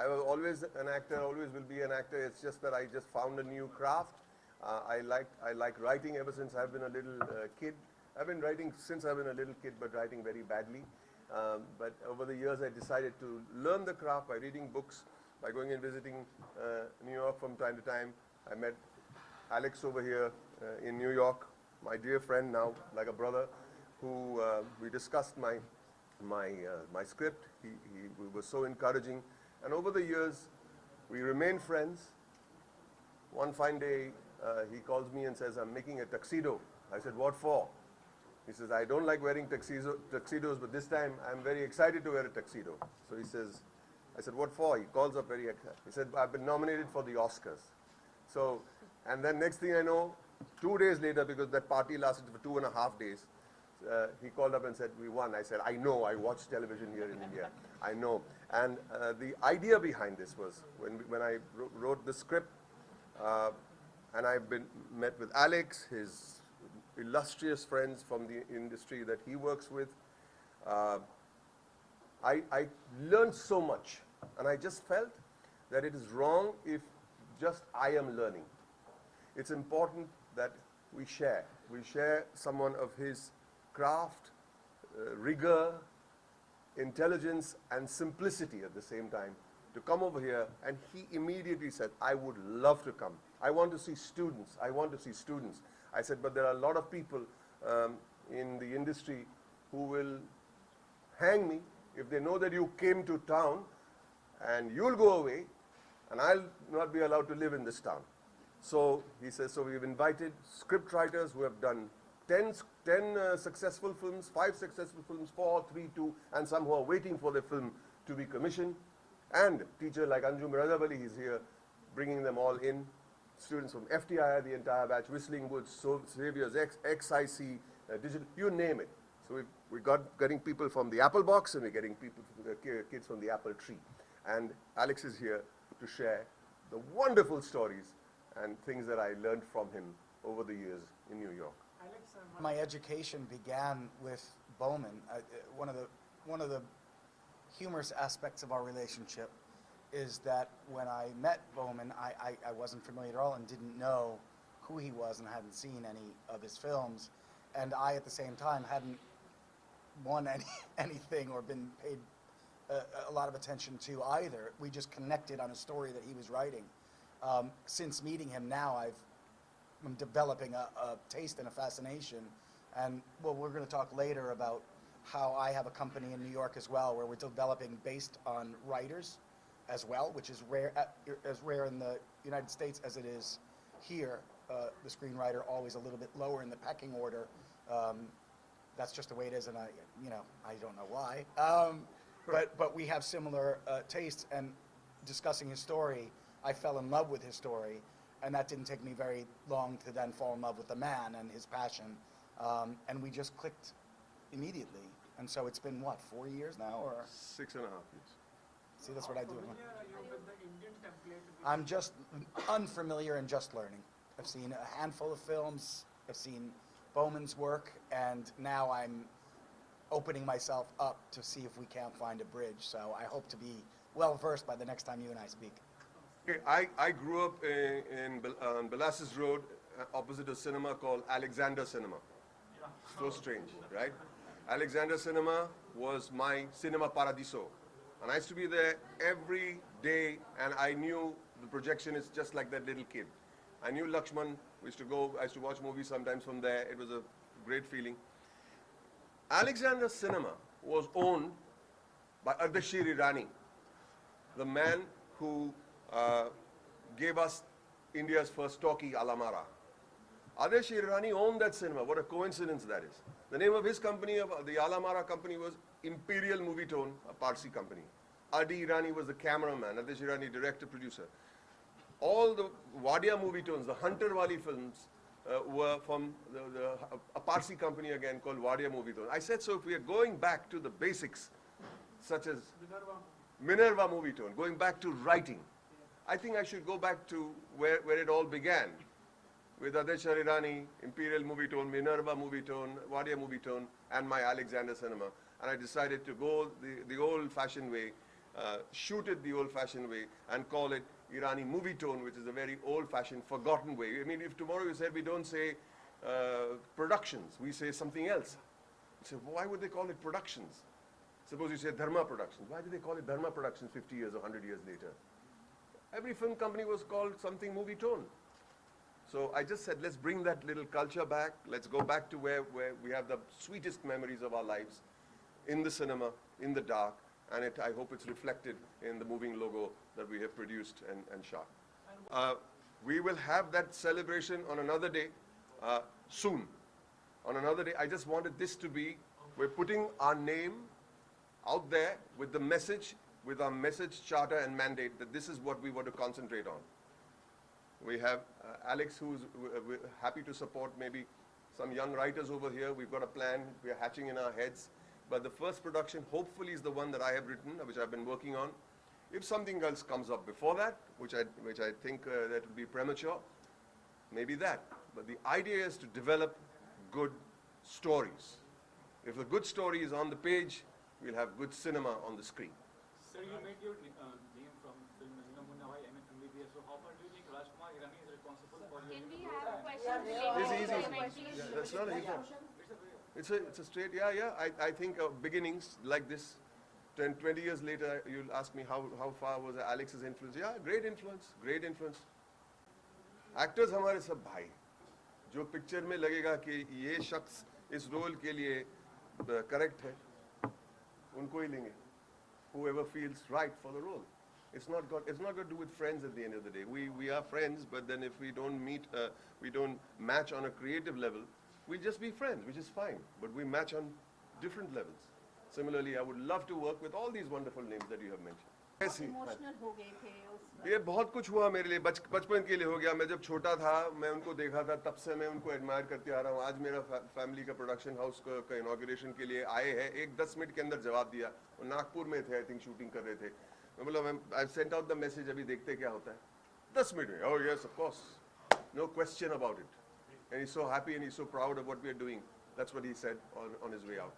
I was always an actor, always will be an actor. It's just that I just found a new craft. I like writing ever since I've been a little kid. I've been writing since I've been a little kid, but writing very badly. But over the years, I decided to learn the craft by reading books, by going and visiting New York from time to time. I met Alex over here in New York, my dear friend now, like a brother, who we discussed my script. He was so encouraging. And over the years, we remained friends. One fine day, he calls me and says, I'm making a tuxedo. I said, what for? He says, I don't like wearing tuxedos, but this time I'm very excited to wear a tuxedo. So he says, I said, what for? He calls up very excited. He said, I've been nominated for the Oscars. So, and then next thing I know, 2 days later, because that party lasted for 2.5 days, he called up and said, we won. I said, I know, I watch television here in India. I know. And the idea behind this was, when I wrote the script, and I've met with Alex, his illustrious friends from the industry that he works with, I learned so much. And I just felt that it is wrong if just I am learning. It's important that we share. We share someone of his craft, rigor, intelligence, and simplicity at the same time to come over here. And he immediately said, I would love to come. I want to see students. I want to see students. I said, but there are a lot of people in the industry who will hang me if they know that you came to town and you'll go away and I'll not be allowed to live in this town. So he says, so we've invited script writers who have done 10 successful films, 5 successful films, 4, 3, 2, and some who are waiting for their film to be commissioned. And teacher like Anjum Rajabali is here, bringing them all in. Students from FTI, the entire batch, Whistling Woods, Saviors, XIC, digital, you name it. So we getting people from the apple box, and we're getting people, kids from the apple tree. And Alex is here to share the wonderful stories and things that I learned from him over the years in New York. My education began with Boman. One of the humorous aspects of our relationship is that when I met Boman, I wasn't familiar at all and didn't know who he was and hadn't seen any of his films. And I, at the same time, hadn't won anything or been paid a lot of attention to either. We just connected on a story that he was writing. Since meeting him now, I'm developing a taste and a fascination. And well, we're going to talk later about how I have a company in New York as well, where we're developing based on writers as well, which is as rare in the United States as it is here. The screenwriter always a little bit lower in the pecking order. That's just the way it is, and I don't know why. But we have similar tastes, and discussing his story, I fell in love with his story, and that didn't take me very long to then fall in love with the man and his passion, and we just clicked immediately. And so it's been, what, 4 years now, or? 6.5 years. See, that's what I do. I'm just unfamiliar and just learning. I've seen a handful of films, I've seen Boman's work, and now I'm opening myself up to see if we can't find a bridge. So I hope to be well versed by the next time you and I speak. Okay, I grew up on Belasses Road, opposite a cinema called Alexander Cinema. So strange, right? Alexander Cinema was my cinema paradiso. And I used to be there every day, and I knew the projection is just like that little kid. I knew Lakshman. I used to watch movies sometimes from there. It was a great feeling. Alexander Cinema was owned by Amitabh Irani, the man who gave us India's first talkie, Alamara. Amitabh Irani owned that cinema. What a coincidence that is. The name of his company, the Alamara company, was Imperial Movietone, a Parsi company. Adi Irani was the cameraman, Amitabh Irani director, producer. All the Wadia Movietones, the Hunter Wali films, were from a Parsi company again called Wadia Movietone. I said, so if we are going back to the basics, such as Minerva Movietone, going back to writing, I think I should go back to where it all began, with Amitabh Irani, Imperial Movietone, Minerva Movietone, Wadia Movietone, and my Alexander Cinema. And I decided to go the old-fashioned way, shoot it the old-fashioned way and call it Irani movie tone, which is a very old-fashioned, forgotten way. I mean, if tomorrow you said we don't say productions, we say something else. You say, why would they call it productions? Suppose you say Dharma Productions. Why do they call it Dharma Productions 50 years or 100 years later? Every film company was called something movie tone. So I just said, let's bring that little culture back. Let's go back to where we have the sweetest memories of our lives, in the cinema, in the dark, and I hope it's reflected in the moving logo that we have produced and shot. We will have that celebration on another day, soon. On another day, I just wanted this to be, we're putting our name out there with the message, with our message, charter and mandate that this is what we want to concentrate on. We have Alex, who's happy to support maybe some young writers over here. We've got a plan, we're hatching in our heads. But the first production hopefully is the one that I have written, which I've been working on. If something else comes up before that, which I think that would be premature, maybe that. But the idea is to develop good stories. If the good story is on the page, we'll have good cinema on the screen. Sir, you made your name from film Munnawai MBBS. So how far do you think Rajkumar Irani is responsible for your Can we have questions This is related easy. to That's not easy. It's a straight, yeah. I think beginnings like this, 10, 20 years later, you'll ask me how far was Alex's influence. Yeah, great influence, great influence. Actors हमारे सब भाई, जो picture में लगेगा कि ये शख्स इस रोल के लिए correct है, उनको ही लेंगे. Whoever feels right for the role. It's not got to do with friends at the end of the day. We are friends, but then if we don't meet, we don't match on a creative level, we'll just be friends, which is fine. But we match on different levels. Similarly, I would love to work with all these wonderful names that you have mentioned. Emotional हो गए थे उस ये बहुत कुछ हुआ मेरे लिए, बचपन के लिए हो गया. मैं जब छोटा था, मैं उनको देखा था, तब से मैं उनको एडमायर करते आ रहा हूँ. आज मेरा फैमिली का प्रोडक्शन हाउस का इनॉग्रेशन के लिए आए हैं. एक 10 मिनट के अंदर जवाब दिया. और नागपुर में थे, आई थिंक शूटिंग कर रहे थे. मैं बोला, I sent out the message, अभी देखते क्या होता है. 10 मिनट में, oh yes, of course, no question about it. And he's so happy and he's so proud of what we are doing. That's what he said on his way out.